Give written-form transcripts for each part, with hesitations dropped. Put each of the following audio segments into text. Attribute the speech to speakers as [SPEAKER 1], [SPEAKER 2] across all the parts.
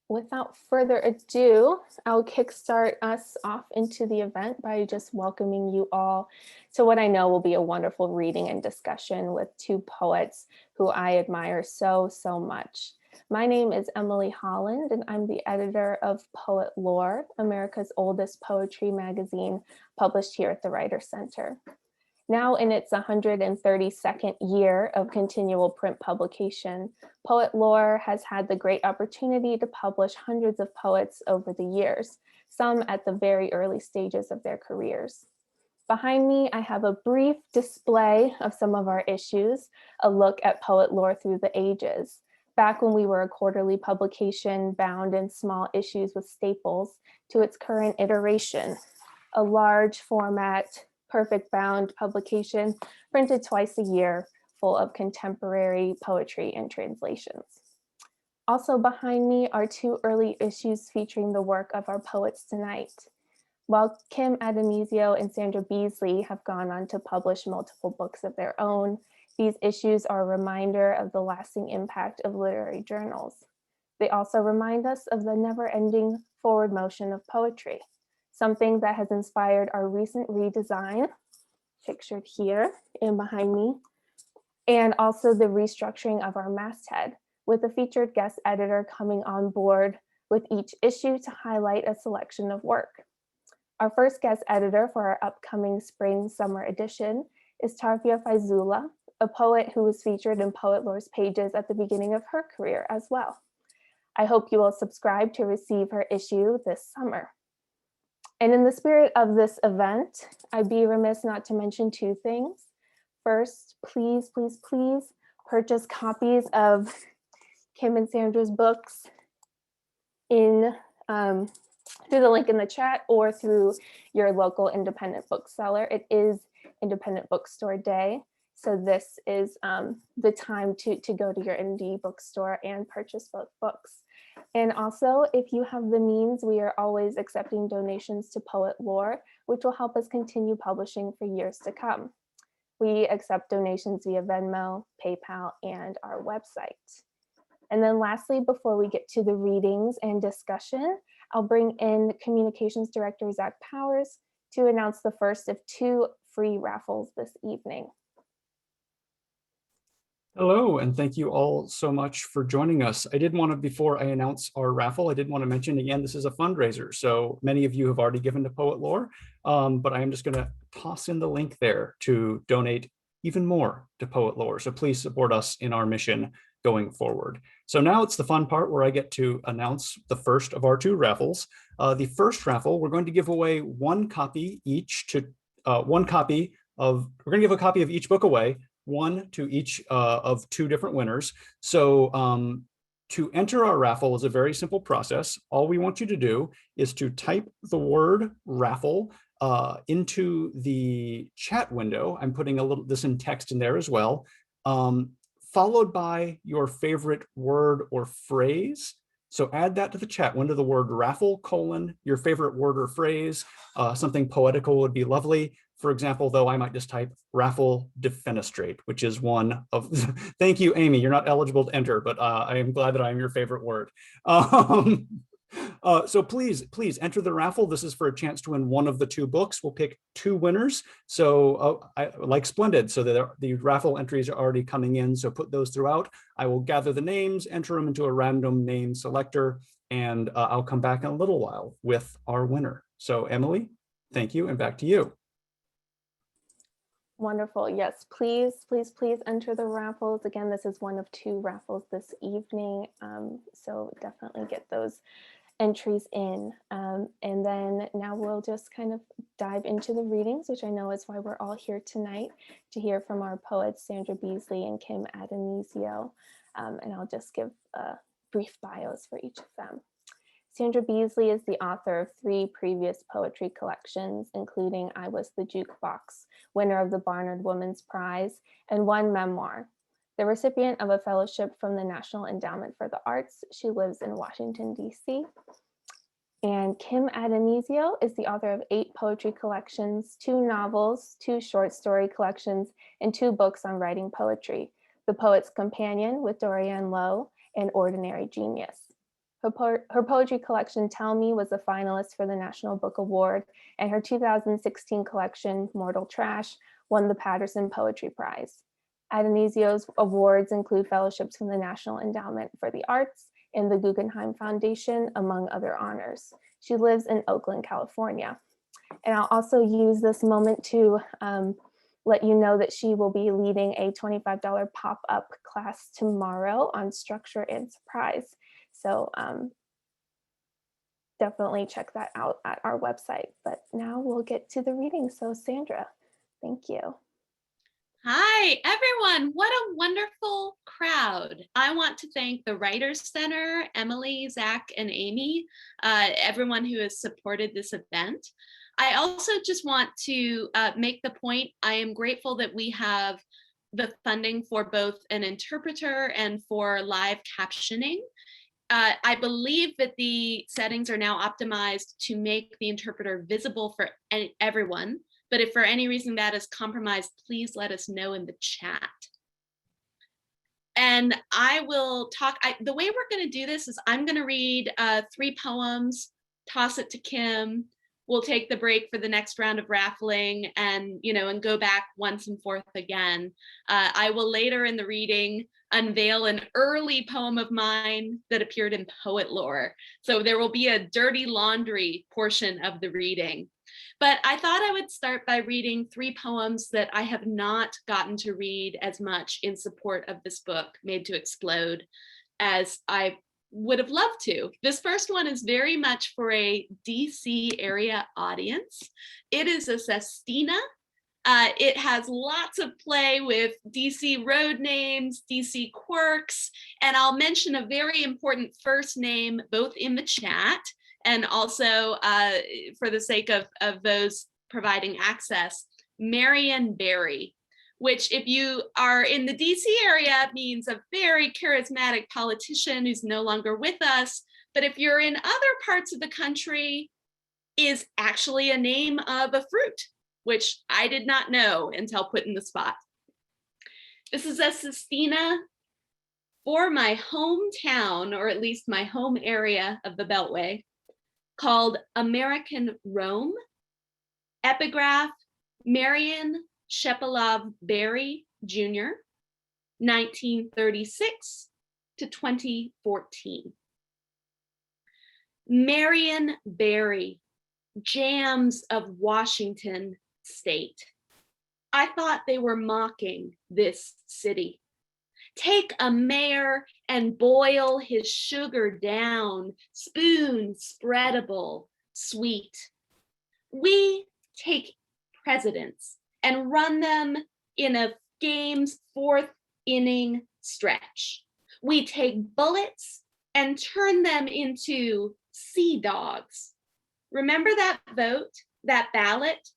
[SPEAKER 1] Without further ado, I'll kickstart us off into the event by just welcoming you all to what I know will be a wonderful reading and discussion with two poets who I admire so much. My name is Emily Holland, and I'm the editor of Poet Lore, America's oldest poetry magazine, published here at the Writers Center. Now in its 132nd year of continual print publication, Poet Lore has had the great opportunity to publish hundreds of poets over the years, some at the very early stages of their careers. Behind me, I have a brief display of some of our issues, a look at Poet Lore through the ages. Back when we were a quarterly publication bound in small issues with staples, to its current iteration, a large format, perfect bound publication printed twice a year, full of contemporary poetry and translations. Also behind me are two early issues featuring the work of our poets tonight. While Kim Addonizio and Sandra Beasley have gone on to publish multiple books of their own, these issues are a reminder of the lasting impact of literary journals. They also remind us of the never-ending forward motion of poetry, something that has inspired our recent redesign, pictured here and behind me, and also the restructuring of our masthead, with a featured guest editor coming on board with each issue to highlight a selection of work. Our first guest editor for our upcoming spring-summer edition is Tarfia Faizullah, a poet who was featured in Poet Lore's pages at the beginning of her career as well. I hope you will subscribe to receive her issue this summer. And in the spirit of this event, I'd be remiss not to mention two things. First, please purchase copies of Kim and Sandra's books through the link in the chat or through your local independent bookseller. It is Independent Bookstore Day, so this is the time to go to your indie bookstore and purchase both books. And also, if you have the means, we are always accepting donations to Poet Lore, which will help us continue publishing for years to come. We accept donations via Venmo, PayPal, and our website. And then lastly, before we get to the readings and discussion, I'll bring in Communications Director Zach Powers to announce the first of two free raffles this evening.
[SPEAKER 2] Hello, and thank you all so much for joining us. I did want to, before I announce our raffle, I did want to mention again, this is a fundraiser. So many of you have already given to Poet Lore, but I am just going to toss in the link there to donate even more to Poet Lore. So please support us in our mission going forward. So now it's the fun part where I get to announce the first of our two raffles. The first raffle, we're going to give away one copy each to we're going to give a copy of each book away, one to each of two different winners. So to enter our raffle is a very simple process. All we want you to do is to type the word raffle into the chat window. I'm putting this in text in there as well, followed by your favorite word or phrase. So add that to the chat window, the word raffle, your favorite word or phrase. Something poetical would be lovely. For example, though, I might just type raffle defenestrate, which is one of, thank you, Amy, you're not eligible to enter, but I am glad that I am your favorite word. So please enter the raffle. This is for a chance to win one of the two books. We'll pick two winners. So like Splendid, so that the raffle entries are already coming in. So put those throughout. I will gather the names, enter them into a random name selector, and I'll come back in a little while with our winner. So Emily, thank you, and back to you.
[SPEAKER 1] Wonderful. Yes, please enter the raffles. Again, this is one of two raffles this evening. So definitely get those entries in. And then now we'll just kind of dive into the readings, which I know is why we're all here tonight, to hear from our poets, Sandra Beasley and Kim Addonizio. And I'll just give brief bios for each of them. Sandra Beasley is the author of 3 previous poetry collections, including I Was the Jukebox, winner of the Barnard Women Prize, and 1 memoir. The recipient of a fellowship from the National Endowment for the Arts, she lives in Washington, D.C. And Kim Addonizio is the author of 8 poetry collections, 2 novels, 2 short story collections, and 2 books on writing poetry, The Poet's Companion with Dorianne Laux and Ordinary Genius. Her poetry collection, Tell Me, was a finalist for the National Book Award, and her 2016 collection, Mortal Trash, won the Paterson Poetry Prize. Addonizio's awards include fellowships from the National Endowment for the Arts and the Guggenheim Foundation, among other honors. She lives in Oakland, California. And I'll also use this moment to let you know that she will be leading a $25 pop-up class tomorrow on structure and surprise. So definitely check that out at our website. But now we'll get to the reading. So Sandra, thank you.
[SPEAKER 3] Hi, everyone. What a wonderful crowd. I want to thank the Writers Center, Emily, Zach, and Amy, everyone who has supported this event. I also just want to make the point, I am grateful that we have the funding for both an interpreter and for live captioning. I believe that the settings are now optimized to make the interpreter visible for everyone. But if for any reason that is compromised, please let us know in the chat. And I will talk, the way we're gonna do this is I'm gonna read 3 poems, toss it to Kim. We'll take the break for the next round of raffling and go back once and forth again. I will later in the reading unveil an early poem of mine that appeared in Poet Lore. So there will be a dirty laundry portion of the reading. But I thought I would start by reading 3 poems that I have not gotten to read as much in support of this book, Made to Explode, as I would have loved to. This first one is very much for a DC area audience. It is a sestina. It has lots of play with DC road names, DC quirks, and I'll mention a very important first name both in the chat and also for the sake of those providing access, Marion Barry, which if you are in the DC area means a very charismatic politician who's no longer with us. But if you're in other parts of the country, is actually a name of a fruit, which I did not know until put in the spot. This is a sestina for my hometown, or at least my home area of the Beltway, called American Rome. Epigraph, Marion Shepelov Barry Jr., 1936 to 2014. Marion Barry, jams of Washington State. I thought they were mocking this city. Take a mayor and boil his sugar down, spoon spreadable, sweet. We take presidents and run them in a game's 4th inning stretch. We take bullets and turn them into sea dogs. Remember that vote, that ballot?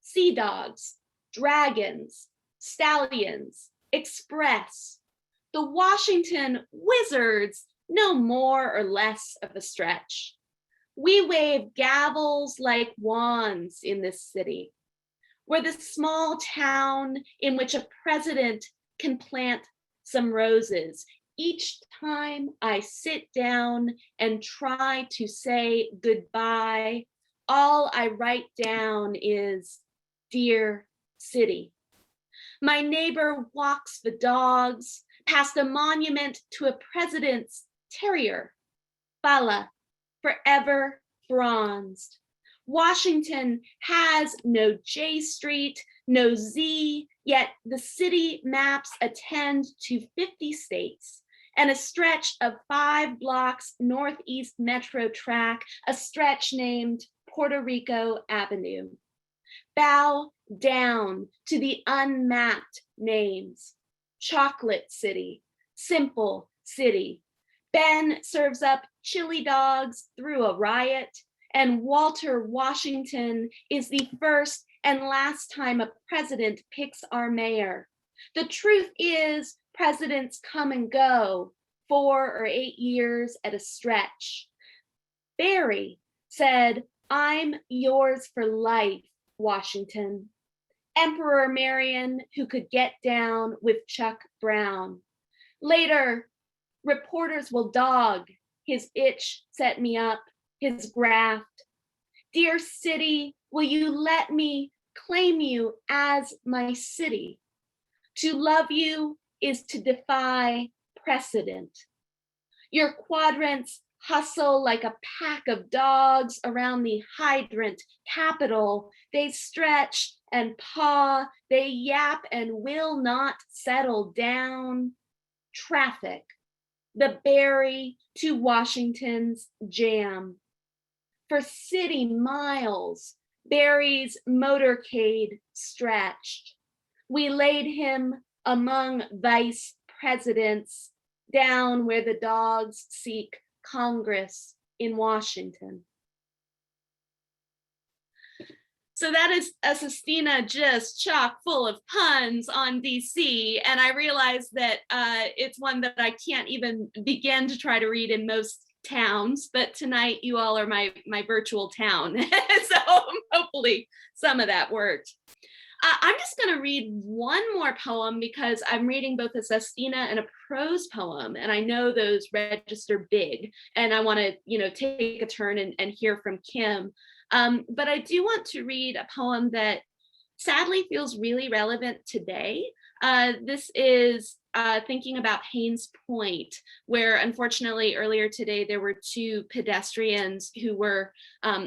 [SPEAKER 3] Sea dogs, dragons, stallions, express. The Washington Wizards, no more or less of a stretch. We wave gavels like wands in this city. We're the small town in which a president can plant some roses. Each time I sit down and try to say goodbye, all I write down is, dear city. My neighbor walks the dogs past a monument to a president's terrier, Bala, forever bronzed. Washington has no J Street, no Z, yet the city maps attend to 50 states and a stretch of 5 blocks northeast metro track, a stretch named Puerto Rico Avenue. Bow down to the unmapped names. Chocolate City, Simple City. Ben serves up chili dogs through a riot, and Walter Washington is the first and last time a president picks our mayor. The truth is, presidents come and go, 4 or 8 years at a stretch. Barry said, I'm yours for life, Washington. Emperor Marion, who could get down with Chuck Brown. Later, reporters will dog his itch set me up, his graft. Dear city, will you let me claim you as my city? To love you is to defy precedent. Your quadrants hustle like a pack of dogs around the hydrant capital. They stretch and paw, they yap and will not settle down. Traffic, the Barry to Washington's jam. For city miles, Barry's motorcade stretched. We laid him among vice presidents down where the dogs seek Congress in Washington. So that is a sestina just chock full of puns on DC. And I realize that it's one that I can't even begin to try to read in most towns, but tonight you all are my virtual town. So hopefully some of that worked. I'm just going to read one more poem because I'm reading both a sestina and a prose poem, and I know those register big, and I want to, take a turn and hear from Kim. But I do want to read a poem that sadly feels really relevant today. This is thinking about Haynes Point, where unfortunately earlier today there were two pedestrians who were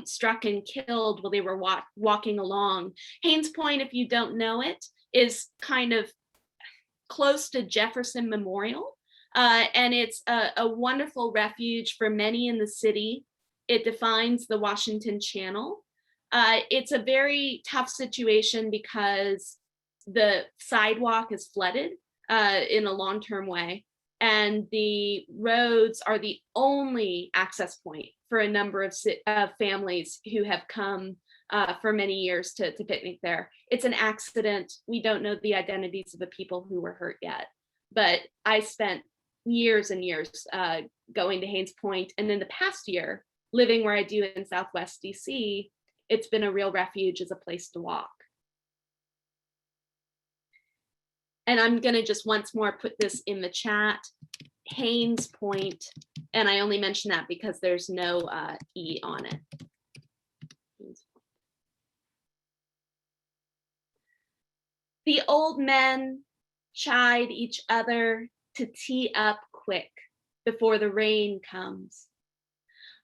[SPEAKER 3] struck and killed while they were walking along. Haynes Point, if you don't know it, is kind of close to Jefferson Memorial, and it's a wonderful refuge for many in the city. It defines the Washington Channel. It's a very tough situation because the sidewalk is flooded in a long-term way, and the roads are the only access point for a number of families who have come for many years to picnic there. It's an accident. We don't know the identities of the people who were hurt yet, but I spent years and years going to Haynes Point, and in the past year, living where I do in Southwest DC, it's been a real refuge as a place to walk. And I'm gonna just once more put this in the chat, Haynes Point, and I only mention that because there's no E on it. The old men chide each other to tee up quick before the rain comes.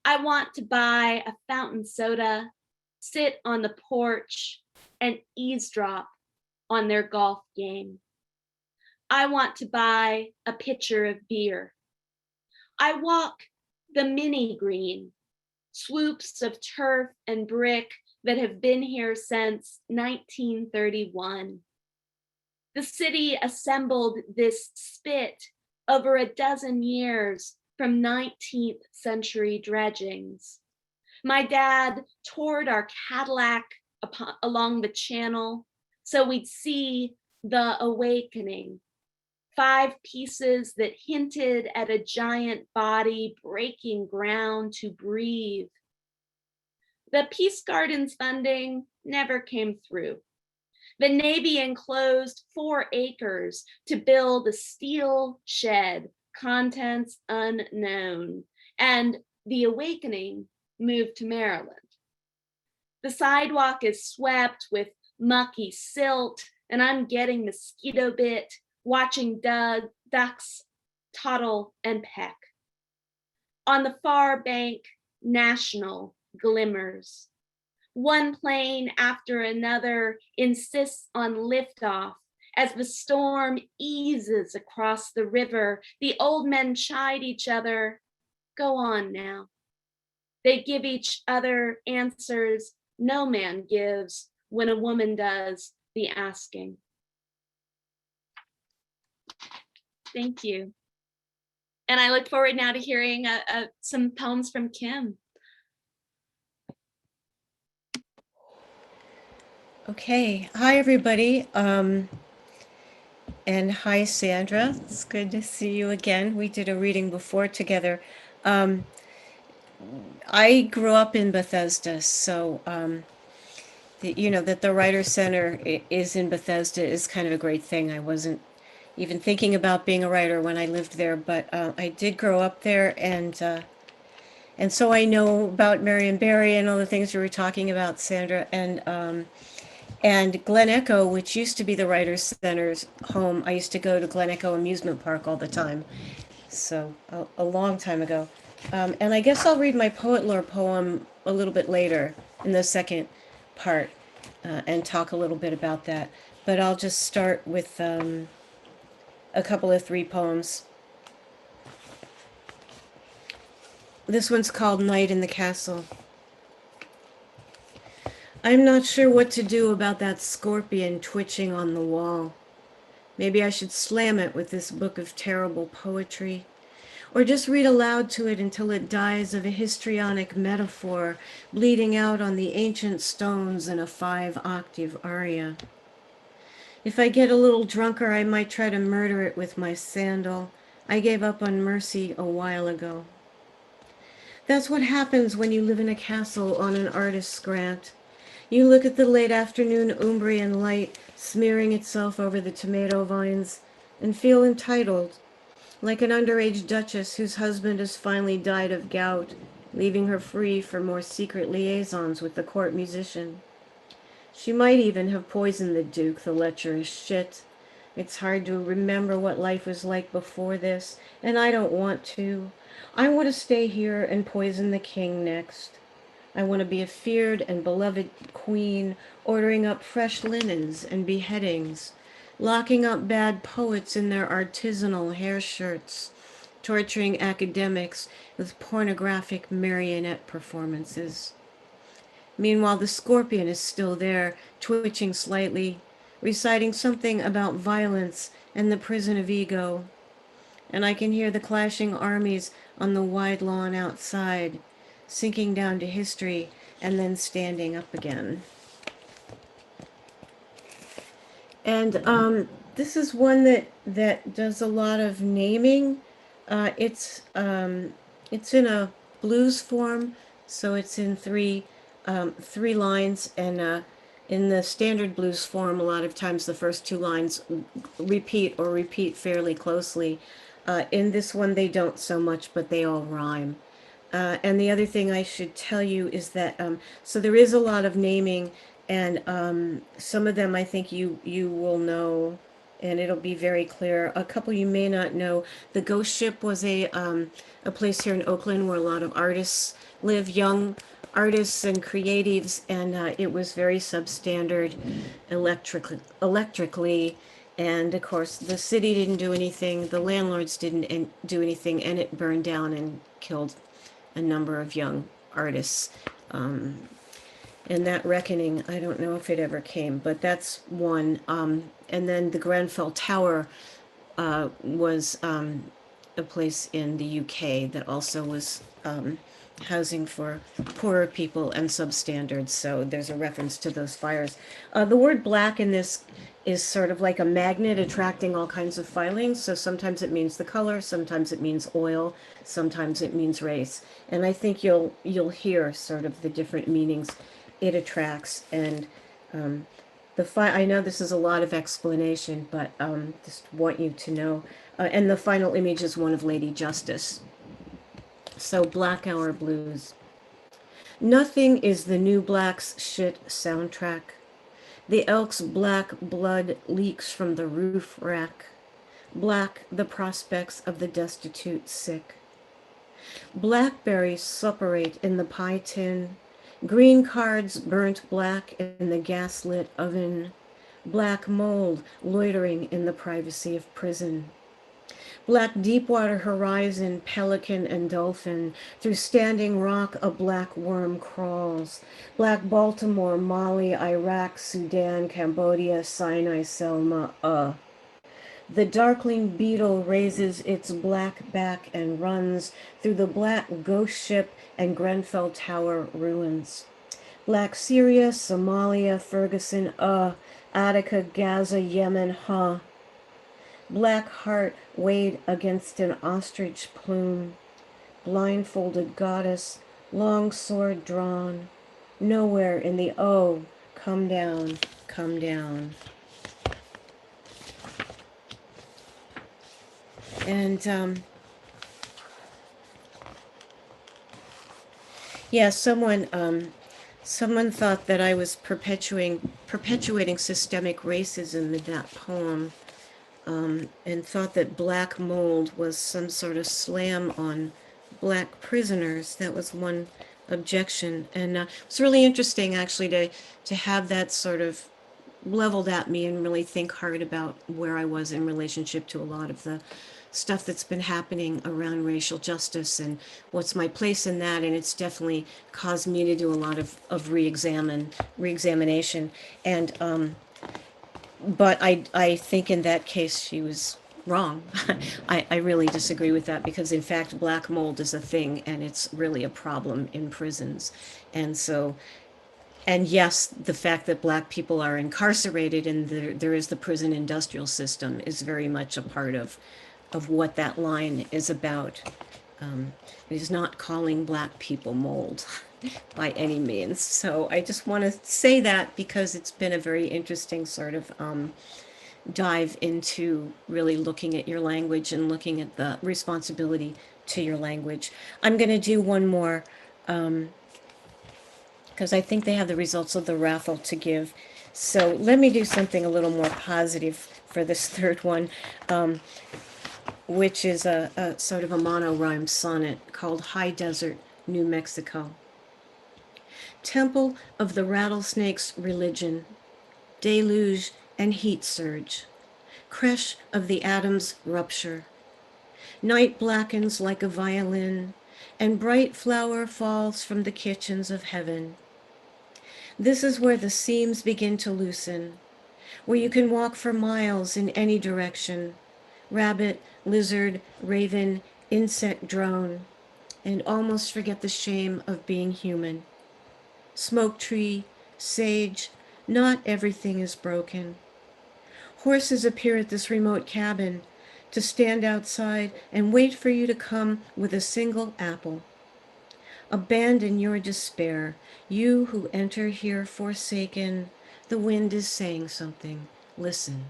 [SPEAKER 3] I want to buy a fountain soda, sit on the porch, and eavesdrop on their golf game. I want to buy a pitcher of beer. I walk the mini green, swoops of turf and brick that have been here since 1931. The city assembled this spit over a dozen years from 19th century dredgings. My dad toured our Cadillac along the channel so we'd see the awakening. 5 pieces that hinted at a giant body breaking ground to breathe. The Peace Gardens funding never came through. The Navy enclosed 4 acres to build a steel shed, contents unknown, and the awakening moved to Maryland. The sidewalk is swept with mucky silt, and I'm getting mosquito bit, watching ducks toddle and peck. On the far bank, national glimmers. One plane after another insists on liftoff as the storm eases across the river. The old men chide each other, go on now. They give each other answers no man gives when a woman does the asking. Thank you. And I look forward now to hearing some poems from Kim.
[SPEAKER 4] Okay, hi everybody, and hi Sandra. It's good to see you again. We did a reading before together. I grew up in Bethesda, so that the Writer Center is in Bethesda is kind of a great thing. I wasn't even thinking about being a writer when I lived there, but I did grow up there, and And so I know about Marion Barry and all the things you were talking about, Sandra, and Glen Echo, which used to be the Writers Center's home. I used to go to Glen Echo Amusement Park all the time. So a long time ago. And I guess I'll read my poet lore poem a little bit later in the second part and talk a little bit about that. But I'll just start with a couple of 3 poems. This one's called Night in the Castle. I'm not sure what to do about that scorpion twitching on the wall. Maybe I should slam it with this book of terrible poetry, or just read aloud to it until it dies of a histrionic metaphor bleeding out on the ancient stones in a 5-octave aria. If I get a little drunker, I might try to murder it with my sandal. I gave up on mercy a while ago. That's what happens when you live in a castle on an artist's grant. You look at the late afternoon Umbrian light smearing itself over the tomato vines and feel entitled, like an underage duchess whose husband has finally died of gout, leaving her free for more secret liaisons with the court musician. She might even have poisoned the Duke, the lecherous shit. It's hard to remember what life was like before this, and I don't want to. I want to stay here and poison the king next. I want to be a feared and beloved queen, ordering up fresh linens and beheadings, locking up bad poets in their artisanal hair shirts, torturing academics with pornographic marionette performances. Meanwhile, the scorpion is still there, twitching slightly, reciting something about violence and the prison of ego. And I can hear the clashing armies on the wide lawn outside, sinking down to history and then standing up again. And this is one that does a lot of naming. It's in a blues form, so it's in three lines, and in the standard blues form, a lot of times the first 2 lines repeat fairly closely. In this one, they don't so much, but they all rhyme. And the other thing I should tell you is that, so there is a lot of naming, and some of them I think you will know, and it'll be very clear. A couple you may not know. The Ghost Ship was a place here in Oakland where a lot of artists live, young artists and creatives, and it was very substandard electrically. And of course, the city didn't do anything, the landlords didn't do anything, and it burned down and killed a number of young artists. And that reckoning, I don't know if it ever came, but that's one. And then the Grenfell Tower was a place in the UK that also was housing for poorer people and substandard. So there's a reference to those fires. The word black in this is sort of like a magnet attracting all kinds of filings. So sometimes it means the color, sometimes it means oil, sometimes it means race. And I think you'll hear sort of the different meanings it attracts. And I know this is a lot of explanation, but just want you to know. And the final image is one of Lady Justice. So Black Hour Blues. Nothing is the new Black's shit soundtrack. The elk's black blood leaks from the roof rack. Black the prospects of the destitute sick. Blackberries supperate in the pie tin. Green cards burnt black in the gaslit oven. Black mold loitering in the privacy of prison. Black Deepwater Horizon, pelican and dolphin. Through standing rock a black worm crawls. Black Baltimore, Mali, Iraq, Sudan, Cambodia, Sinai, Selma, The darkling beetle raises its black back and runs through the black ghost ship and Grenfell Tower ruins. Black Syria, Somalia, Ferguson, Attica, Gaza, Yemen, Black heart weighed against an ostrich plume. Blindfolded goddess, long sword drawn. Nowhere in the come down, come down. And Yeah, someone thought that I was perpetuating systemic racism in that poem, and thought that black mold was some sort of slam on black prisoners. That was one objection, and it's really interesting actually to have that sort of leveled at me and really think hard about where I was in relationship to a lot of the stuff that's been happening around racial justice and what's my place in that. And it's definitely caused me to do a lot of reexamination. And but I think in that case she was wrong. I really disagree with that, because in fact black mold is a thing and it's really a problem in prisons. And so, and yes, the fact that black people are incarcerated and there is the prison industrial system is very much a part of what that line is about. It is not calling black people mold by any means. So I just want to say that because it's been a very interesting sort of dive into really looking at your language and looking at the responsibility to your language. I'm going to do one more, because I think they have the results of the raffle to give. So let me do something a little more positive for this third one, which is a sort of a mono-rhyme sonnet called High Desert, New Mexico. Temple of the rattlesnake's religion, deluge and heat surge, creche of the atom's rupture. Night blackens like a violin, and bright flower falls from the kitchens of heaven. This is where the seams begin to loosen, where you can walk for miles in any direction, rabbit, lizard, raven, insect, drone, and almost forget the shame of being human. Smoke tree, sage, not everything is broken. Horses appear at this remote cabin to stand outside and wait for you to come with a single apple. Abandon your despair, you who enter here forsaken. The wind is saying something. Listen.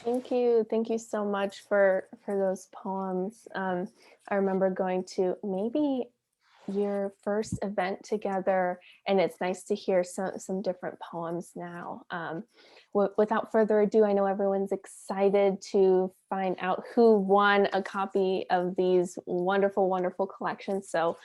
[SPEAKER 1] Thank you so much for those poems. I remember going to maybe your first event together, and it's nice to hear some different poems now. Without further ado, I know everyone's excited to find out who won a copy of these wonderful, wonderful collections. So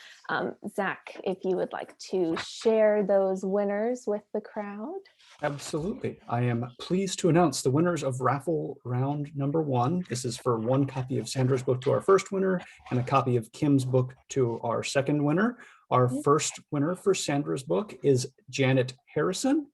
[SPEAKER 1] Zach, if you would like to share those winners with the crowd.
[SPEAKER 2] Absolutely. I am pleased to announce the winners of raffle round number 1. This is for one copy of Sandra's book to our first winner and a copy of Kim's book to our second winner. Our first winner for Sandra's book is Janet Harrison,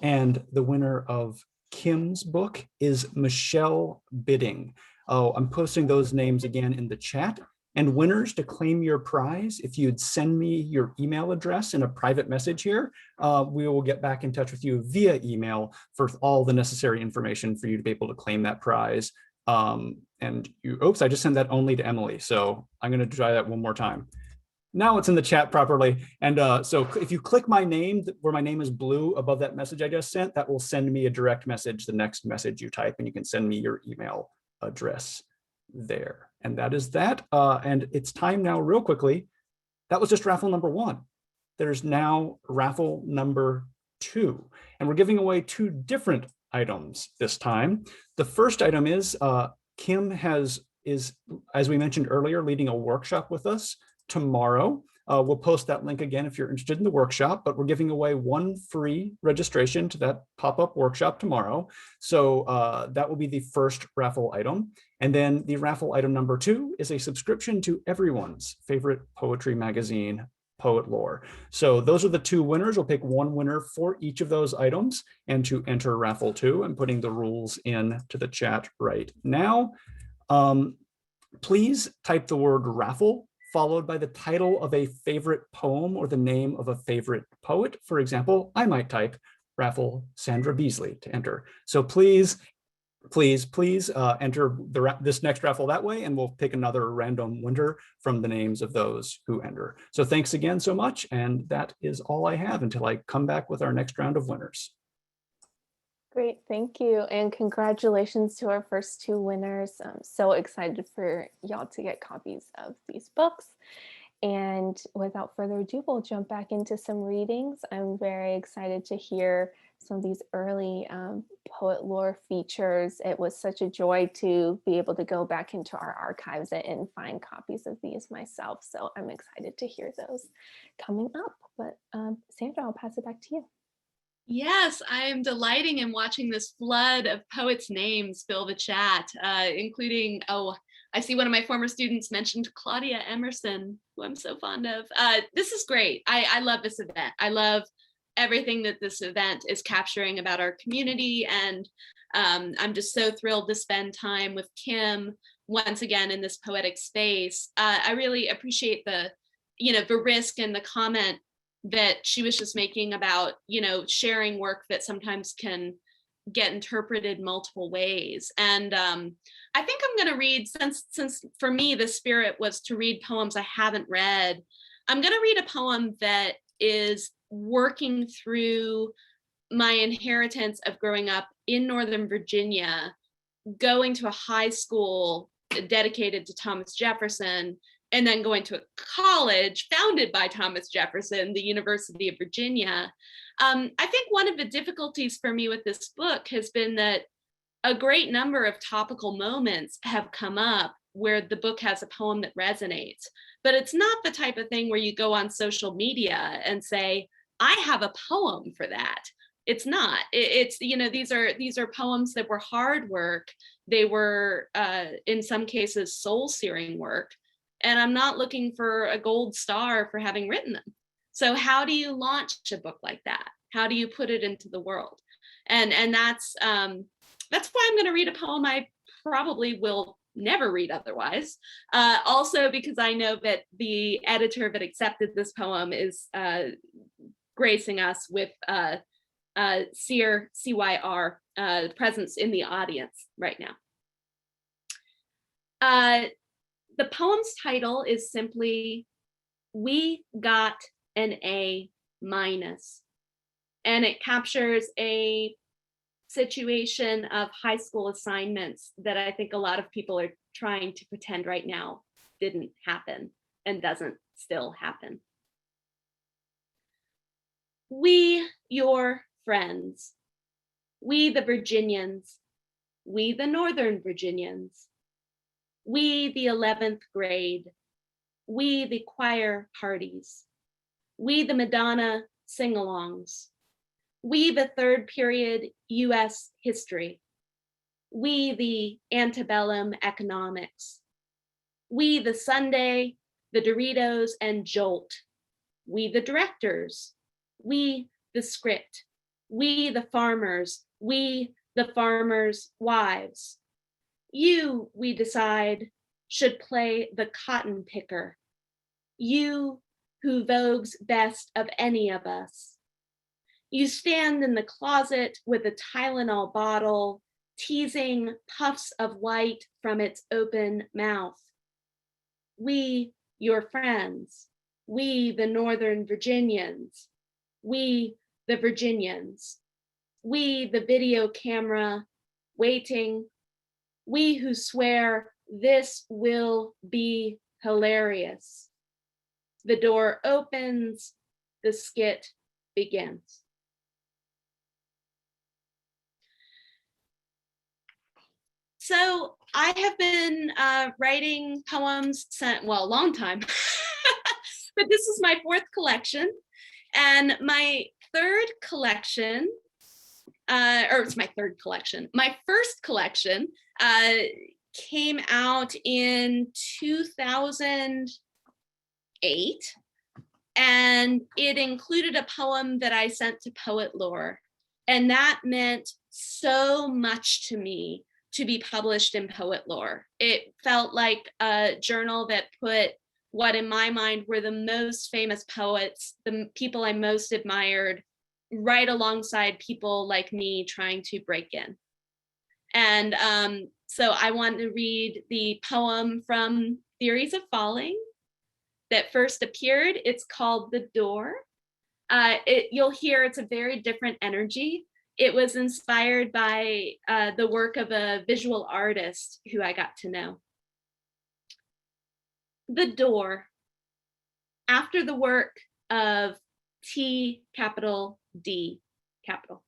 [SPEAKER 2] and the winner of Kim's book is Michelle Bidding. Oh, I'm posting those names again in the chat. And winners, to claim your prize, if you'd send me your email address in a private message here, we will get back in touch with you via email for all the necessary information for you to be able to claim that prize. Oops, I just sent that only to Emily. So I'm going to try that one more time. Now it's in the chat properly. And so if you click my name, where my name is blue above that message I just sent, that will send me a direct message, the next message you type, and you can send me your email address there. And that is that. And it's time now, real quickly. That was just raffle number 1. There's now raffle number 2. And we're giving away 2 different items this time. The first item is Kim is, as we mentioned earlier, leading a workshop with us tomorrow. We'll post that link again if you're interested in the workshop, but we're giving away 1 free registration to that pop-up workshop tomorrow. So that will be the first raffle item. And then the raffle item number 2 is a subscription to everyone's favorite poetry magazine, Poet Lore. So those are the 2 winners. We'll pick 1 winner for each of those items. And to enter raffle 2, I'm putting the rules in to the chat right now. Please type the word raffle followed by the title of a favorite poem or the name of a favorite poet. For example, I might type raffle Sandra Beasley to enter. So please enter this next raffle that way, and we'll pick another random winner from the names of those who enter. So thanks again so much, and that is all I have until I come back with our next round of winners.
[SPEAKER 1] Great, thank you. And congratulations to our first two winners. I'm so excited for y'all to get copies of these books. And without further ado, we'll jump back into some readings. I'm very excited to hear some of these early Poet Lore features. It was such a joy to be able to go back into our archives and find copies of these myself. So I'm excited to hear those coming up. But Sandra, I'll pass it back to you.
[SPEAKER 3] Yes, I am delighting in watching this flood of poets' names fill the chat, including, I see one of my former students mentioned Claudia Emerson, who I'm so fond of. This is great. I love this event. I love everything that this event is capturing about our community. And I'm just so thrilled to spend time with Kim once again in this poetic space. I really appreciate the risk and the comment that she was just making about, sharing work that sometimes can get interpreted multiple ways. And I think I'm going to read, since for me the spirit was to read poems I haven't read, I'm going to read a poem that is working through my inheritance of growing up in Northern Virginia, going to a high school dedicated to Thomas Jefferson, and then going to a college founded by Thomas Jefferson, the University of Virginia. I think one of the difficulties for me with this book has been that a great number of topical moments have come up where the book has a poem that resonates, but it's not the type of thing where you go on social media and say, I have a poem for that. It's not. It's these are poems that were hard work. They were, in some cases, soul-searing work. And I'm not looking for a gold star for having written them. So how do you launch a book like that? How do you put it into the world? And that's why I'm going to read a poem I probably will never read otherwise. Also because I know that the editor that accepted this poem is gracing us with CYR presence in the audience right now. The poem's title is simply, We Got an A-, and it captures a situation of high school assignments that I think a lot of people are trying to pretend right now didn't happen and doesn't still happen. We, your friends, we the Virginians, we the Northern Virginians, we the 11th grade, we the choir parties, we the Madonna sing-alongs, we the third period US history, we the antebellum economics, we the Sunday, the Doritos and Jolt, we the directors, we the script, we the farmers, we the farmers' wives. You, we decide, should play the cotton picker. You who vogues best of any of us. You stand in the closet with a Tylenol bottle, teasing puffs of light from its open mouth. We, your friends, we the Northern Virginians, we the Virginians, we the video camera waiting, we who swear this will be hilarious. The door opens, the skit begins. So I have been writing poems since, well, a long time, but this is my fourth collection. And my third collection, or it's my third collection, my first collection came out in 2008. And it included a poem that I sent to Poet Lore. And that meant so much to me to be published in Poet Lore. It felt like a journal that put what in my mind were the most famous poets, the people I most admired, right alongside people like me trying to break in. And so I want to read the poem from Theories of Falling that first appeared. It's called The Door. You'll hear it's a very different energy. It was inspired by the work of a visual artist who I got to know. The Door. After the work of T capital D capital.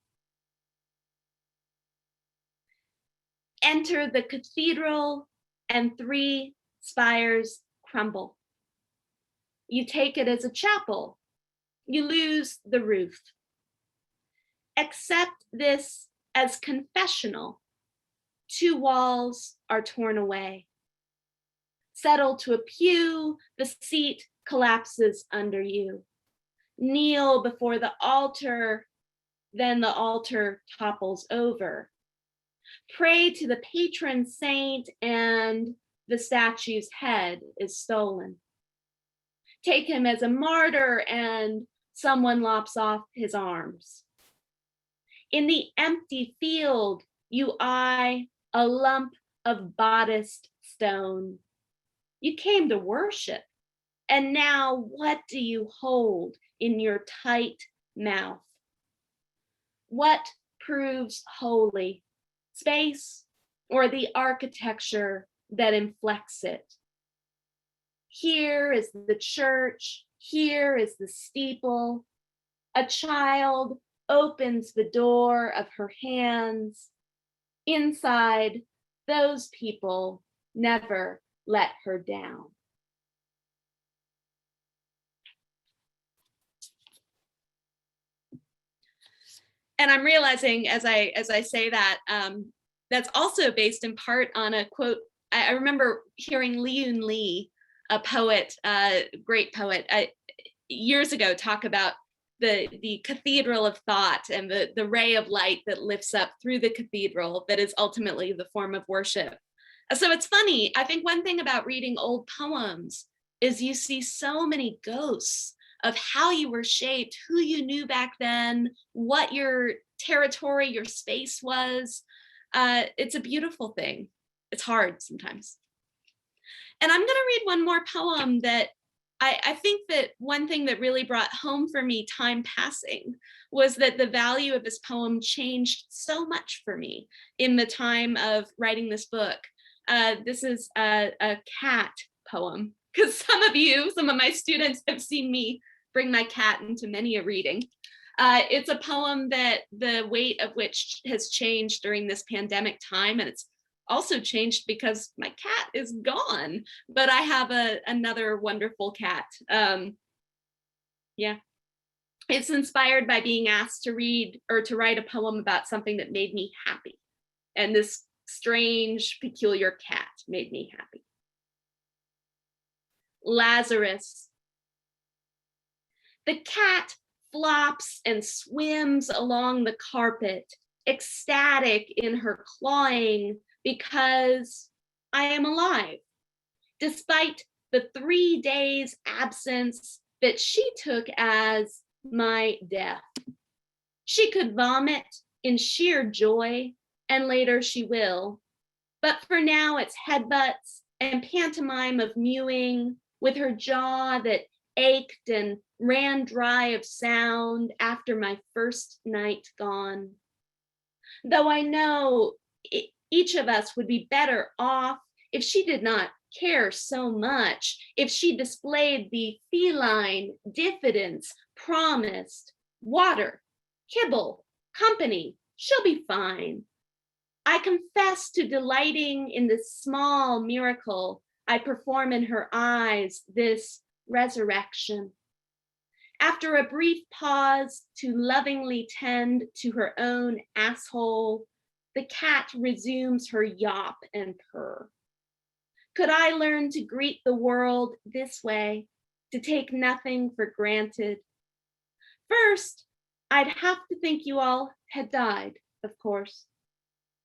[SPEAKER 3] Enter the cathedral and 3 spires crumble. You take it as a chapel. You lose the roof. Accept this as confessional. 2 walls are torn away. Settle to a pew, the seat collapses under you. Kneel before the altar, then the altar topples over. Pray to the patron saint and the statue's head is stolen. Take him as a martyr and someone lops off his arms. In the empty field, you eye a lump of bodiced stone. You came to worship, and now what do you hold in your tight mouth? What proves holy? Space or the architecture that inflects it? Here is the church, here is the steeple. A child opens the door of her hands. Inside, those people never let her down. And I'm realizing as I say that, that's also based in part on a quote. I remember hearing Liyun Lee, a poet, great poet, years ago, talk about the cathedral of thought and the ray of light that lifts up through the cathedral that is ultimately the form of worship. So it's funny, I think one thing about reading old poems is you see so many ghosts of how you were shaped, who you knew back then, what your territory, your space was. It's a beautiful thing. It's hard sometimes. And I'm gonna read one more poem that I think that one thing that really brought home for me time passing was that the value of this poem changed so much for me in the time of writing this book. This is a cat poem, because some of my students have seen me bring my cat into many a reading. It's a poem that the weight of which has changed during this pandemic time, and it's also changed because my cat is gone, but I have another wonderful cat. Yeah, it's inspired by being asked to read or to write a poem about something that made me happy, and this strange, peculiar cat made me happy. Lazarus. The cat flops and swims along the carpet, ecstatic in her clawing because I am alive, despite the 3 days absence that she took as my death. She could vomit in sheer joy, and later she will, but for now it's headbutts and pantomime of mewing with her jaw that ached and ran dry of sound after my first night gone. Though I know each of us would be better off if she did not care so much, if she displayed the feline diffidence promised. Water, kibble, company, she'll be fine. I confess to delighting in this small miracle I perform in her eyes, this resurrection. After a brief pause to lovingly tend to her own asshole, the cat resumes her yawp and purr. Could I learn to greet the world this way, to take nothing for granted? First, I'd have to think you all had died, of course,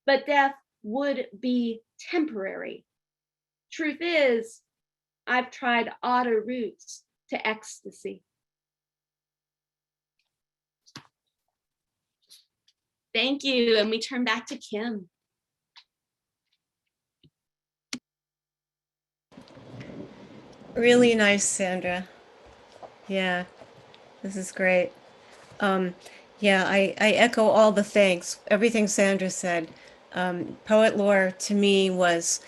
[SPEAKER 3] but death would be temporary. Truth is, I've tried odder routes to ecstasy. Thank you, and we turn back to Kim.
[SPEAKER 4] Really nice, Sandra. Yeah, this is great. Yeah, I echo all the thanks, everything Sandra said. Poet lore to me was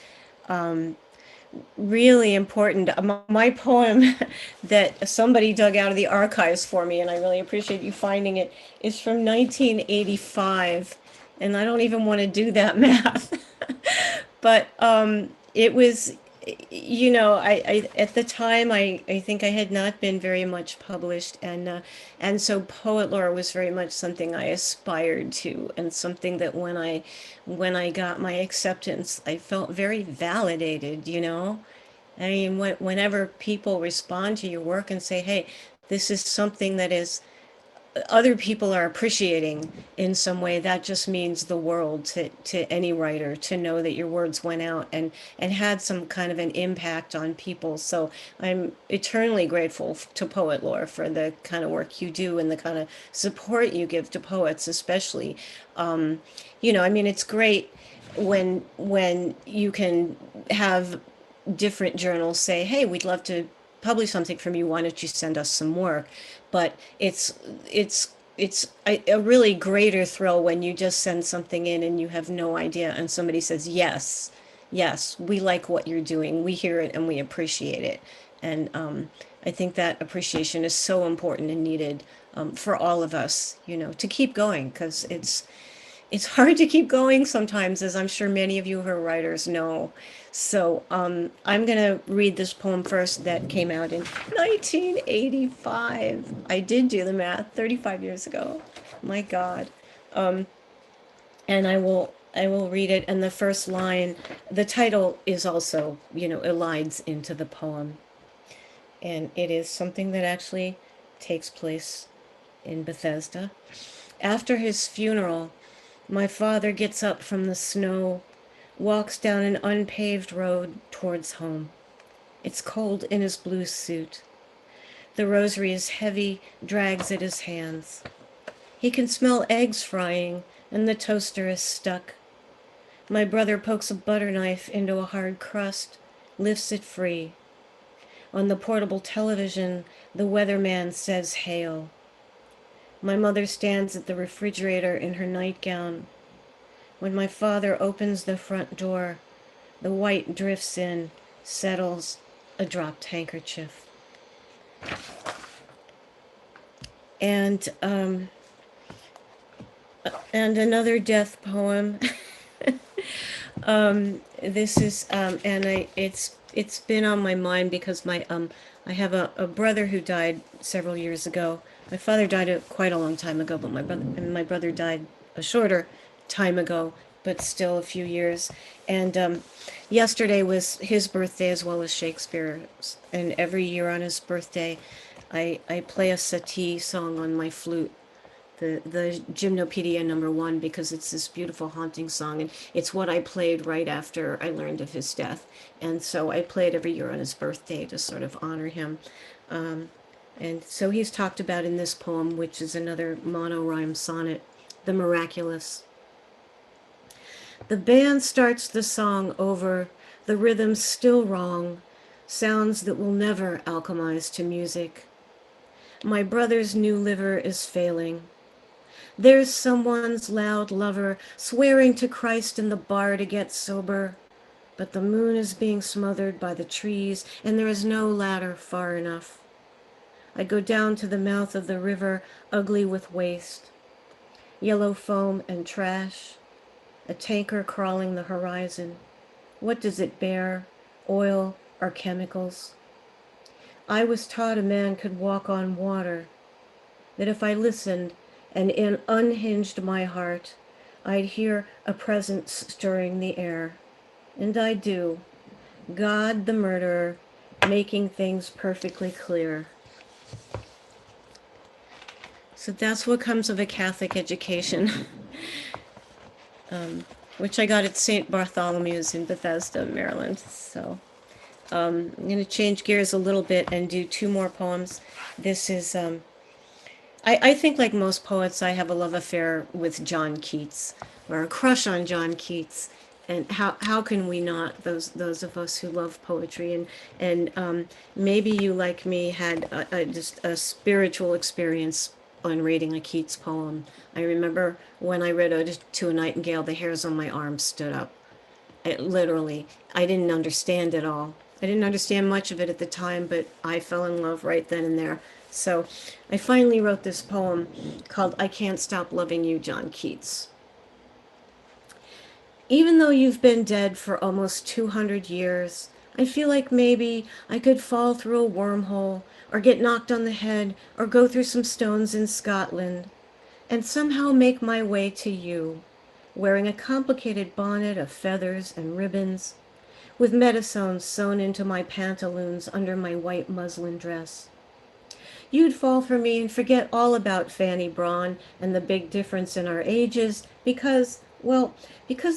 [SPEAKER 4] really important. My poem that somebody dug out of the archives for me, and I really appreciate you finding it, is from 1985. And I don't even want to do that math. But it was, I at the time I think I had not been very much published, and so poet lore was very much something I aspired to, and something that when I got my acceptance, I felt very validated. I mean, whenever people respond to your work and say, "Hey, this is something that is other people are appreciating in some way," that just means the world to any writer, to know that your words went out and had some kind of an impact on people. So I'm eternally grateful to Poet Lore for the kind of work you do and the kind of support you give to poets, especially. I mean, it's great when you can have different journals say, "Hey, we'd love to publish something from you. Why don't you send us some work?" But it's a really greater thrill when you just send something in and you have no idea, and somebody says, "Yes, yes, we like what you're doing. We hear it and we appreciate it." And I think that appreciation is so important and needed for all of us, to keep going, because it's hard to keep going sometimes, as I'm sure many of you who are writers know. So I'm going to read this poem first that came out in 1985. I did do the math, 35 years ago. My God. And I will read it. And the first line, the title is also, elides into the poem. And it is something that actually takes place in Bethesda. After his funeral, my father gets up from the snow, walks down an unpaved road towards home. It's cold in his blue suit. The rosary is heavy, drags at his hands. He can smell eggs frying, and the toaster is stuck. My brother pokes a butter knife into a hard crust, lifts it free. On the portable television, the weatherman says hail. My mother stands at the refrigerator in her nightgown. When my father opens the front door, the white drifts in, settles, a dropped handkerchief. And another death poem. This is it's been on my mind because I have a brother who died several years ago. My father died quite a long time ago, but my brother died a shorter time ago, but still a few years. And yesterday was his birthday as well as Shakespeare's. And every year on his birthday, I play a Satie song on my flute, the Gymnopedia #1, because it's this beautiful haunting song, and it's what I played right after I learned of his death. And so I play it every year on his birthday to sort of honor him. And so he's talked about in this poem, which is another mono-rhyme sonnet, The Miraculous. The band starts the song over, the rhythm's still wrong, sounds that will never alchemize to music. My brother's new liver is failing. There's someone's loud lover swearing to Christ in the bar to get sober, but the moon is being smothered by the trees and there is no ladder far enough. I go down to the mouth of the river, ugly with waste, yellow foam and trash, a tanker crawling the horizon. What does it bear, oil or chemicals? I was taught a man could walk on water, that if I listened and unhinged my heart, I'd hear a presence stirring the air. And I do. God the murderer, making things perfectly clear. So that's what comes of a Catholic education, which I got at St. Bartholomew's in Bethesda, Maryland. So I'm going to change gears a little bit and do two more poems. This is, I think like most poets, I have a love affair with John Keats, or a crush on John Keats. And how can we not, those of us who love poetry? And maybe you, like me, had just a spiritual experience on reading a Keats poem. I remember when I read Ode to a Nightingale, the hairs on my arms stood up. I didn't understand it all. I didn't understand much of it at the time, but I fell in love right then and there. So I finally wrote this poem called I Can't Stop Loving You, John Keats. Even though you've been dead for almost 200 years, I feel like maybe I could fall through a wormhole, or get knocked on the head, or go through some stones in Scotland, and somehow make my way to you, wearing a complicated bonnet of feathers and ribbons, with metasones sewn into my pantaloons under my white muslin dress. You'd fall for me and forget all about Fanny Braun and the big difference in our ages because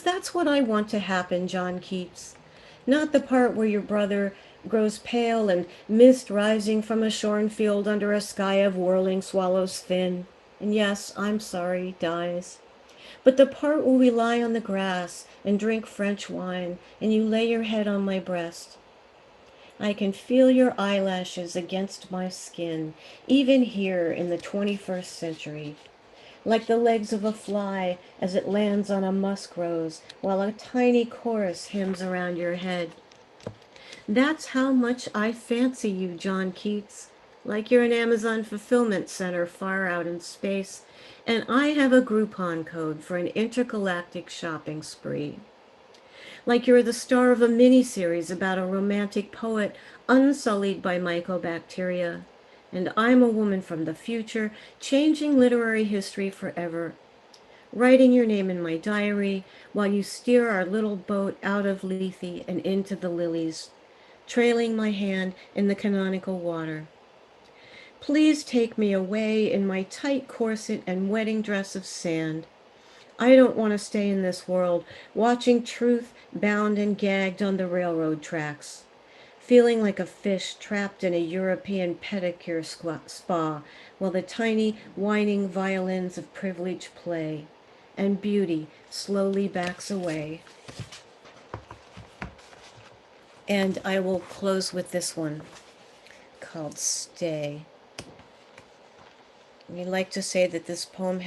[SPEAKER 4] that's what I want to happen, John Keats. Not the part where your brother grows pale and mist rising from a shorn field under a sky of whirling swallows thin, and yes, I'm sorry, dies. But the part where we lie on the grass and drink French wine and you lay your head on my breast. I can feel your eyelashes against my skin, even here in the 21st century, like the legs of a fly as it lands on a musk rose while a tiny chorus hymns around your head. That's how much I fancy you, John Keats, like you're an Amazon fulfillment center far out in space, and I have a Groupon code for an intergalactic shopping spree. Like you're the star of a miniseries about a romantic poet unsullied by mycobacteria, and I'm a woman from the future, changing literary history forever, writing your name in my diary while you steer our little boat out of Lethe and into the lilies, trailing my hand in the canonical water. Please take me away in my tight corset and wedding dress of sand. I don't want to stay in this world, watching truth bound and gagged on the railroad tracks, feeling like a fish trapped in a European pedicure spa while the tiny whining violins of privilege play, and beauty slowly backs away. And I will close with this one called Stay. We like to say that this poem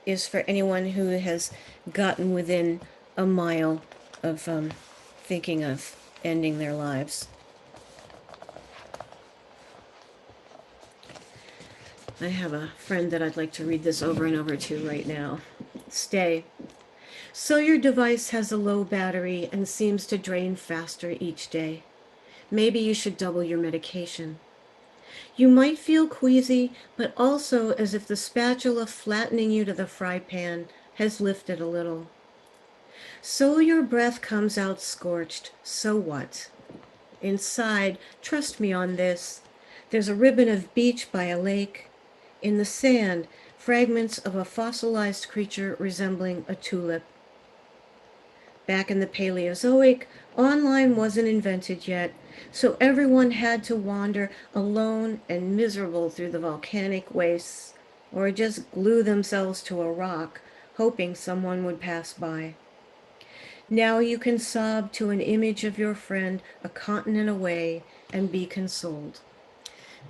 [SPEAKER 4] is for anyone who has gotten within a mile of thinking of ending their lives. I have a friend that I'd like to read this over and over to right now. Stay. So your device has a low battery and seems to drain faster each day. Maybe you should double your medication. You might feel queasy, but also as if the spatula flattening you to the fry pan has lifted a little. So your breath comes out scorched. So what? Inside, trust me on this, there's a ribbon of beach by a lake. In the sand, fragments of a fossilized creature resembling a tulip. Back in the Paleozoic, online wasn't invented yet, so everyone had to wander alone and miserable through the volcanic wastes, or just glue themselves to a rock, hoping someone would pass by. Now you can sob to an image of your friend a continent away and be consoled.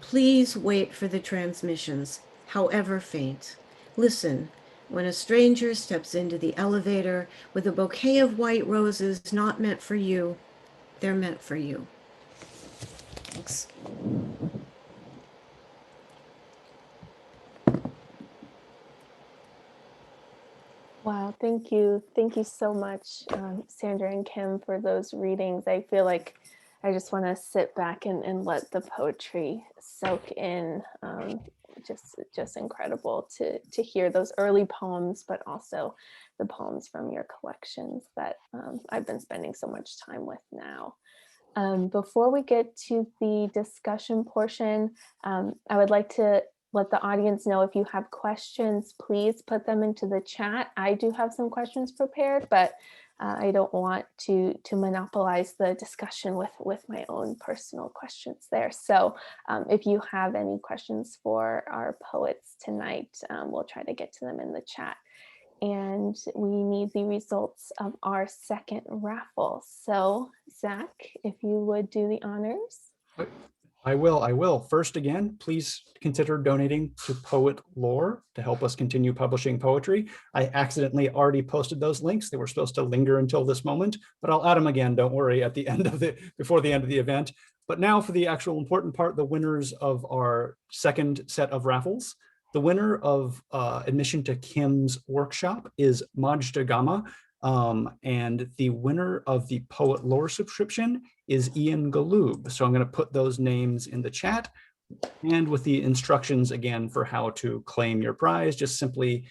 [SPEAKER 4] Please wait for the transmissions, however faint. Listen. When a stranger steps into the elevator with a bouquet of white roses not meant for you, they're meant for you. Thanks.
[SPEAKER 1] Wow, thank you. Thank you so much, Sandra and Kim, for those readings. I feel like I just want to sit back and let the poetry soak in. Just incredible to hear those early poems, but also the poems from your collections that I've been spending so much time with now. Before we get to the discussion portion, I would like to let the audience know if you have questions, please put them into the chat. I do have some questions prepared, but I don't want to monopolize the discussion with my own personal questions there. So if you have any questions for our poets tonight, we'll try to get to them in the chat. And we need the results of our second raffle. So Zach, if you would do the honors.
[SPEAKER 2] I will. First, again, please consider donating to Poet Lore to help us continue publishing poetry. I accidentally already posted those links. They were supposed to linger until this moment, but I'll add them again, don't worry, at the end of before the end of the event. But now for the actual important part, the winners of our second set of raffles. The winner of admission to Kim's workshop is Majda Gama. And the winner of the Poet Lore subscription is Ian Galoob. So I'm going to put those names in the chat, and with the instructions again for how to claim your prize, just simply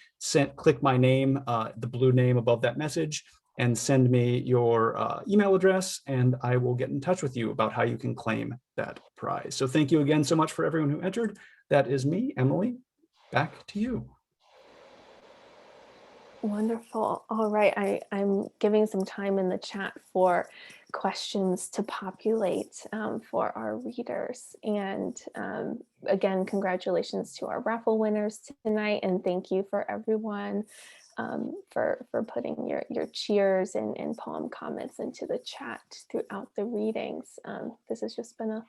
[SPEAKER 2] click my name, the blue name above that message, and send me your email address, and I will get in touch with you about how you can claim that prize. So thank you again so much for everyone who entered. That is me, Emily. Back to you.
[SPEAKER 1] Wonderful. All right, I'm giving some time in the chat for questions to populate for our readers. And again, congratulations to our raffle winners tonight, and thank you for everyone for putting your cheers and poem comments into the chat throughout the readings. This has just been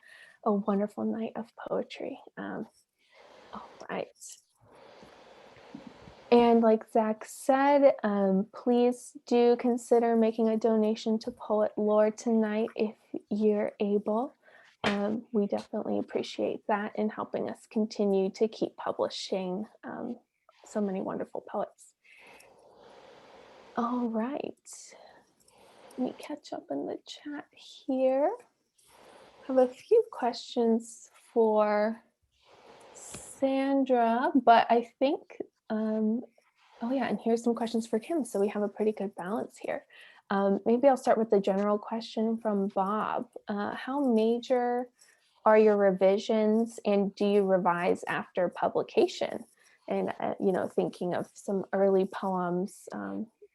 [SPEAKER 1] a wonderful night of poetry. All right. And like Zach said, please do consider making a donation to Poet Lore tonight if you're able. We definitely appreciate that in helping us continue to keep publishing so many wonderful poets. All right, let me catch up in the chat here. I have a few questions for Sandra, but I think oh yeah, and here's some questions for Kim, so we have a pretty good balance here. Maybe I'll start with the general question from Bob. How major are your revisions, and do you revise after publication? And thinking of some early poems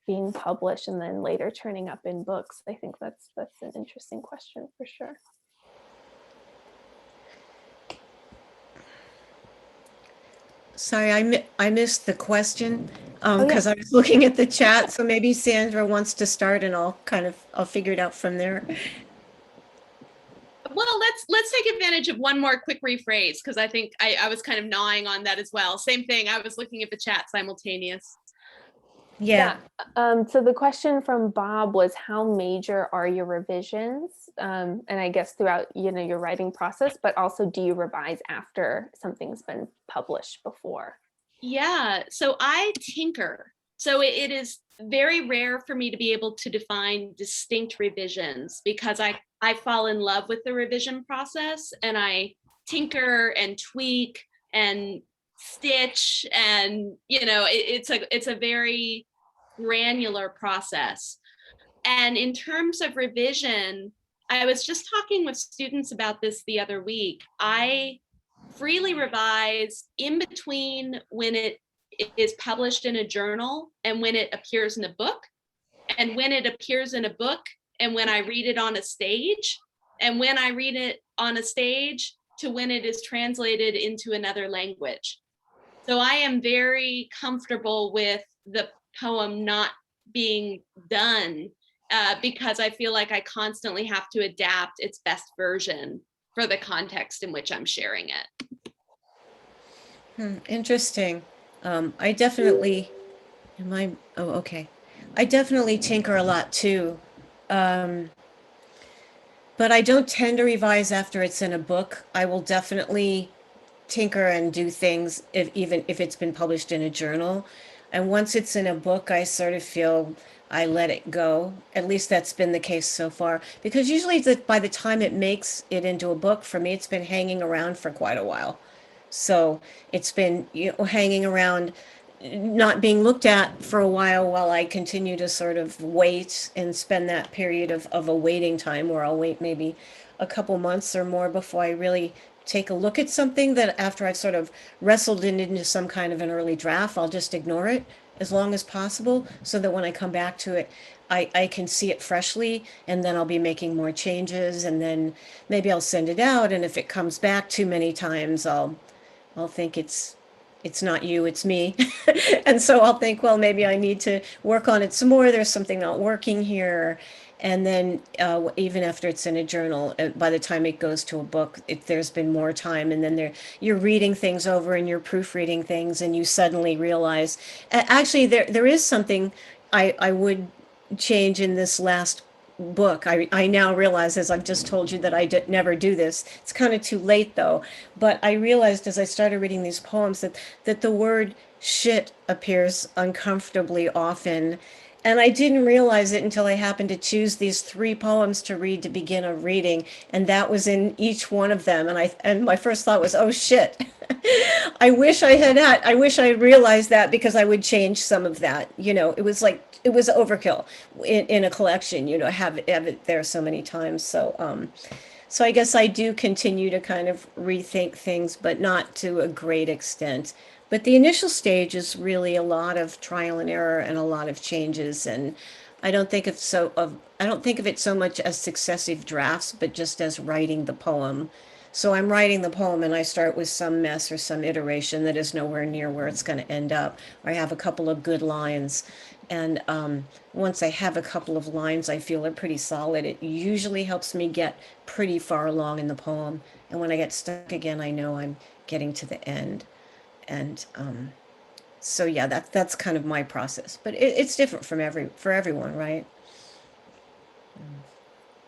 [SPEAKER 1] being published and then later turning up in books. I think that's an interesting question for sure.
[SPEAKER 4] Sorry, I missed the question because I was looking at the chat. So maybe Sandra wants to start, and I'll figure it out from there.
[SPEAKER 3] Well, let's take advantage of one more quick rephrase, because I think I was kind of gnawing on that as well. Same thing. I was looking at the chat simultaneous.
[SPEAKER 4] Yeah.
[SPEAKER 1] So the question from Bob was, how major are your revisions? And I guess throughout, your writing process, but also do you revise after something's been published before?
[SPEAKER 3] Yeah, so I tinker. So it is very rare for me to be able to define distinct revisions, because I fall in love with the revision process, and I tinker and tweak and stitch, and it's a very granular process. And in terms of revision, I was just talking with students about this the other week. I freely revise in between when it is published in a journal and when it appears in a book, and when it appears in a book and when I read it on a stage, and when I read it on a stage to when it is translated into another language. So I am very comfortable with the poem not being done because I feel like I constantly have to adapt its best version for the context in which I'm sharing it.
[SPEAKER 4] Interesting. I definitely, I definitely tinker a lot too. But I don't tend to revise after it's in a book. I will definitely tinker and do things even if it's been published in a journal. And once it's in a book, I sort of feel I let it go. At least that's been the case so far. Because usually by the time it makes it into a book, for me, it's been hanging around for quite a while. So it's been hanging around, not being looked at for a while I continue to sort of wait and spend that period of a waiting time where I'll wait maybe a couple months or more before I really take a look at something, that after I've sort of wrestled it into some kind of an early draft, I'll just ignore it as long as possible, so that when I come back to it, I can see it freshly, and then I'll be making more changes, and then maybe I'll send it out, and if it comes back too many times, I'll think it's not you, it's me. And so I'll think, well, maybe I need to work on it some more. There's something not working here. And then even after it's in a journal, by the time it goes to a book, there's been more time. And then you're reading things over and you're proofreading things, and you suddenly realize, actually, there is something I would change in this last book. I now realize, as I've just told you, that I never do this. It's kind of too late though. But I realized as I started reading these poems that the word shit appears uncomfortably often. And I didn't realize it until I happened to choose these 3 poems to read to begin a reading, and that was in each one of them. And my first thought was, oh shit. I wish I had realized that, because I would change some of that. It was overkill in a collection, have it there so many times. So I guess I do continue to kind of rethink things, but not to a great extent. But the initial stage is really a lot of trial and error and a lot of changes. And I don't think I don't think of it so much as successive drafts, but just as writing the poem. So I'm writing the poem and I start with some mess or some iteration that is nowhere near where it's going to end up. Or I have a couple of good lines. And once I have a couple of lines I feel are pretty solid, it usually helps me get pretty far along in the poem. And when I get stuck again, I know I'm getting to the end. And so yeah, that's kind of my process, but it's different for everyone, right?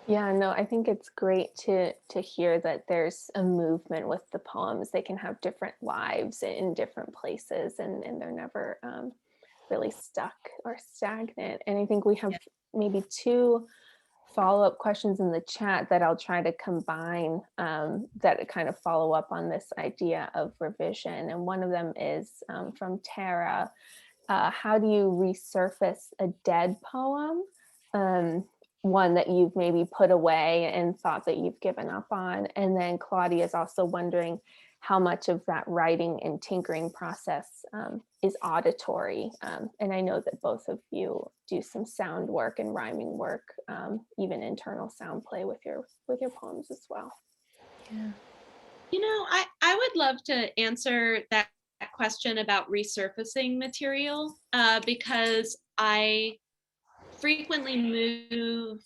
[SPEAKER 1] Yeah, no, I think it's great to hear that there's a movement with the poems. They can have different lives in different places, and they're never really stuck or stagnant. And I think we have maybe 2 follow-up questions in the chat that I'll try to combine, that kind of follow up on this idea of revision. And one of them is from Tara. How do you resurface a dead poem? One that you've maybe put away and thought that you've given up on. And then Claudia is also wondering how much of that writing and tinkering process is auditory. And I know that both of you do some sound work and rhyming work, even internal sound play with your poems as well.
[SPEAKER 4] Yeah.
[SPEAKER 3] I would love to answer that question about resurfacing material, because I frequently move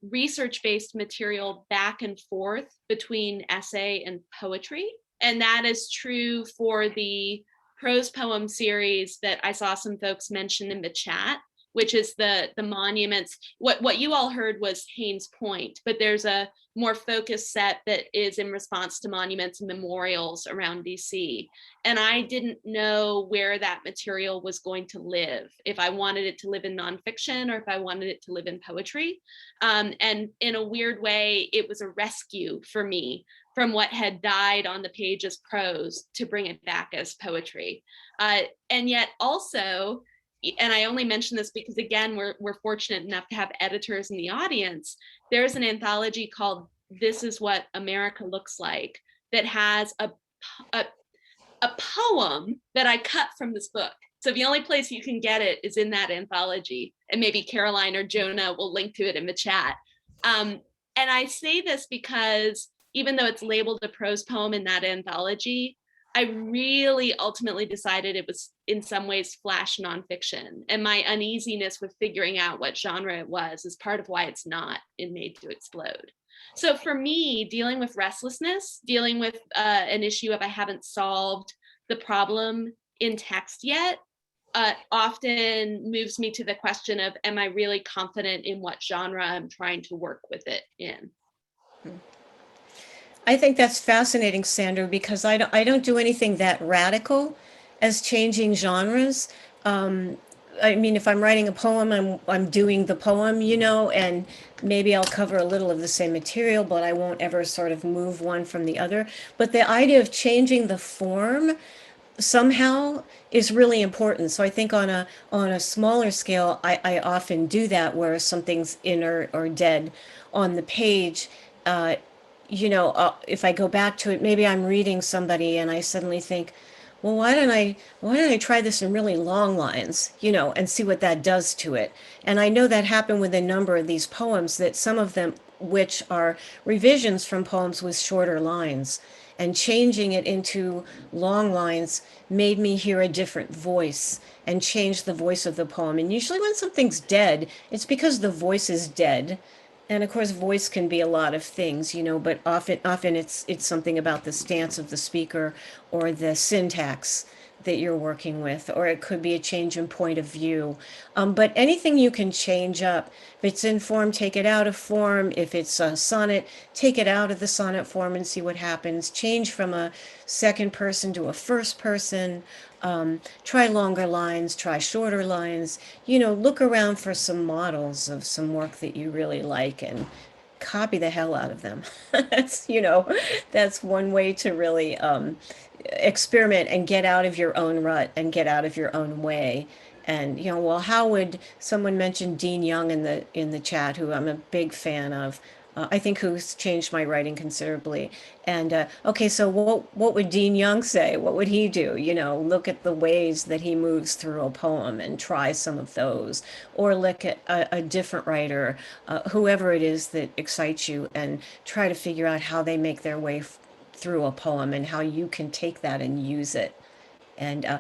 [SPEAKER 3] research-based material back and forth between essay and poetry. And that is true for the prose poem series that I saw some folks mention in the chat, which is the monuments. What you all heard was Haynes Point, but there's a more focused set that is in response to monuments and memorials around DC. And I didn't know where that material was going to live, if I wanted it to live in nonfiction or if I wanted it to live in poetry. And in a weird way, it was a rescue for me from what had died on the page as prose to bring it back as poetry. And yet also, and I only mention this because, again, we're fortunate enough to have editors in the audience. There's an anthology called This Is What America Looks Like that has a poem that I cut from this book. So the only place you can get it is in that anthology. And maybe Caroline or Jonah will link to it in the chat. And I say this because even though it's labeled a prose poem in that anthology, I really ultimately decided it was in some ways flash nonfiction, and my uneasiness with figuring out what genre it was is part of why it's not in Made to Explode. So for me, dealing with restlessness, dealing with an issue of I haven't solved the problem in text yet, often moves me to the question of, am I really confident in what genre I'm trying to work with it in?
[SPEAKER 4] I think that's fascinating, Sandra, because I don't do anything that radical as changing genres. I mean, if I'm writing a poem, I'm doing the poem, and maybe I'll cover a little of the same material, but I won't ever sort of move one from the other. But the idea of changing the form somehow is really important. So I think on a smaller scale, I often do that, where something's in or dead on the page. If I go back to it, maybe I'm reading somebody and I suddenly think, well, why don't I try this in really long lines, and see what that does to it. And I know that happened with a number of these poems, that some of them which are revisions from poems with shorter lines. and changing it into long lines made me hear a different voice and change the voice of the poem. And usually when something's dead, it's because the voice is dead. And of course, voice can be a lot of things, but often it's something about the stance of the speaker or the syntax that you're working with, or it could be a change in point of view. But anything you can change up, if it's in form, take it out of form. If it's a sonnet, take it out of the sonnet form and see what happens. Change from a second person to a first person. Try longer lines, try shorter lines. Look around for some models of some work that you really like and copy the hell out of them. That's one way to really experiment and get out of your own rut and get out of your own way. And well, how would someone mention Dean Young in the chat, who I'm a big fan of? I think who's changed my writing considerably. And okay, so what would Dean Young say? What would he do? Look at the ways that he moves through a poem and try some of those, or look at a different writer, whoever it is that excites you, and try to figure out how they make their way through a poem and how you can take that and use it. And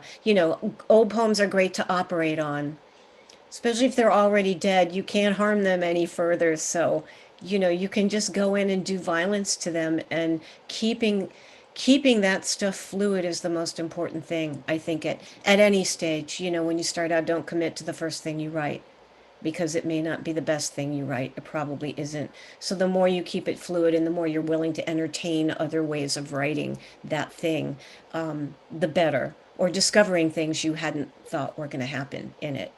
[SPEAKER 4] old poems are great to operate on, especially if they're already dead. You can't harm them any further. So, you can just go in and do violence to them, and keeping that stuff fluid is the most important thing, I think, at any stage. When you start out, don't commit to the first thing you write, because it may not be the best thing you write. It probably isn't. So the more you keep it fluid and the more you're willing to entertain other ways of writing that thing, the better. Or discovering things you hadn't thought were going to happen in it.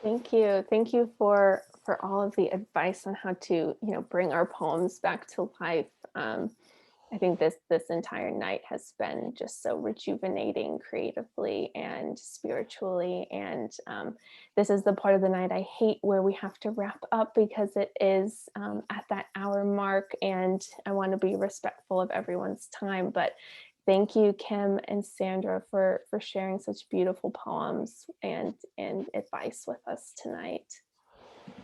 [SPEAKER 1] Thank you. Thank you for all of the advice on how to, bring our poems back to life. I think this entire night has been just so rejuvenating creatively and spiritually. And this is the part of the night I hate, where we have to wrap up, because it is at that hour mark, and I want to be respectful of everyone's time. But thank you, Kim and Sandra, for sharing such beautiful poems and advice with us tonight.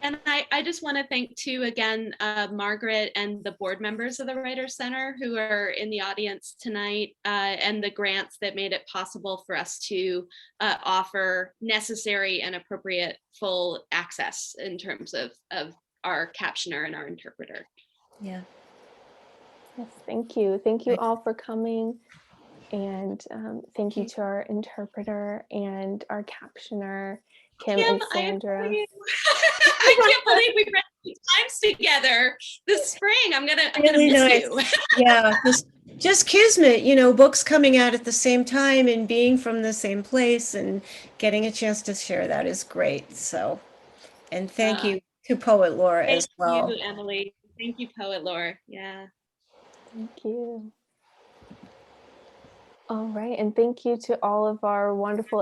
[SPEAKER 3] And I just want to thank too, again, Margaret and the board members of the Writers Center who are in the audience tonight, and the grants that made it possible for us to offer necessary and appropriate full access in terms of our captioner and our interpreter.
[SPEAKER 4] Yeah.
[SPEAKER 1] Yes, thank you. Thank you all for coming. And thank you to our interpreter and our captioner, Kim and Sandra.
[SPEAKER 3] I can't believe we read 2 times together this spring. I'm gonna
[SPEAKER 4] Really
[SPEAKER 3] miss
[SPEAKER 4] nice.
[SPEAKER 3] you.
[SPEAKER 4] Yeah, just kismet, books coming out at the same time and being from the same place and getting a chance to share that is great. So, and thank you to Poet Laura as well.
[SPEAKER 3] Thank you, Emily. Thank you, Poet Laura. Yeah.
[SPEAKER 1] Thank you. All right, and thank you to all of our wonderful